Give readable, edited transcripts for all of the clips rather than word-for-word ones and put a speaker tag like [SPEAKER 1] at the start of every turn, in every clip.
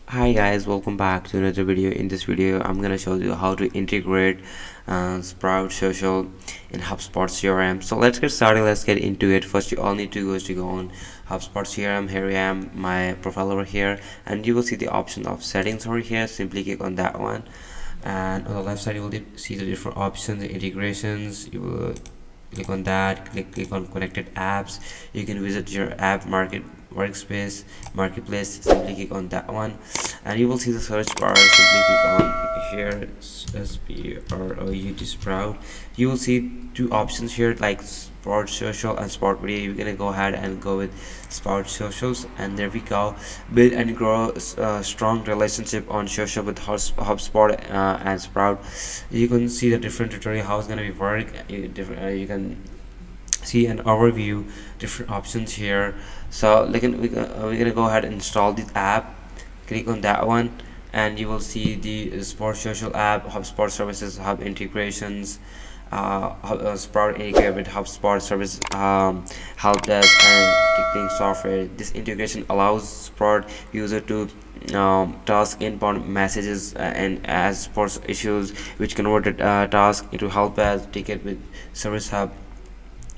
[SPEAKER 1] Hi guys, welcome back to another video. In this video I'm gonna show you how to integrate Sprout Social in HubSpot CRM. So let's get started. Let's get into it. First, you all need to go on HubSpot CRM. Here I am, my profile over here, and you will see the option of settings over here. Simply click on that one, and on the left side you will see the different options, the integrations. You will click on that. Click on connected apps. You can visit your app workspace marketplace. Simply click on that one, and you will see the search bar. Simply click on here, Sprout Sprout. You will see two options here, like Sprout Social and Sprout Video. You're gonna go ahead and go with Sprout Socials, and there we go. Build and grow a strong relationship on social with HubSpot and Sprout. You can see the different tutorial how it's gonna be work. You can see an overview, different options here. So we're gonna go ahead and install this app. Click on that one, and you will see the Sport Social app, HubSpot services, Hub integrations, Sprout integrate with HubSpot service, help desk, and ticketing software. This integration allows Sprout user to task inbound messages and as sports issues, which converted task into help desk ticket with service hub.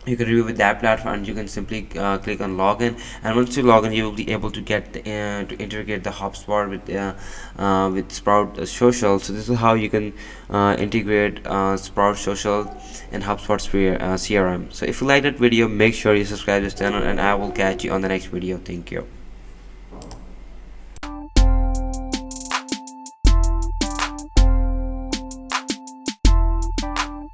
[SPEAKER 1] You can review with that platform, and you can simply click on login, and once you log in you will be able to get to integrate the HubSpot with Sprout Social. So this is how you can integrate Sprout Social and HubSpot CRM. So if you like that video, make sure you subscribe to this channel, and I will catch you on the next video. Thank you.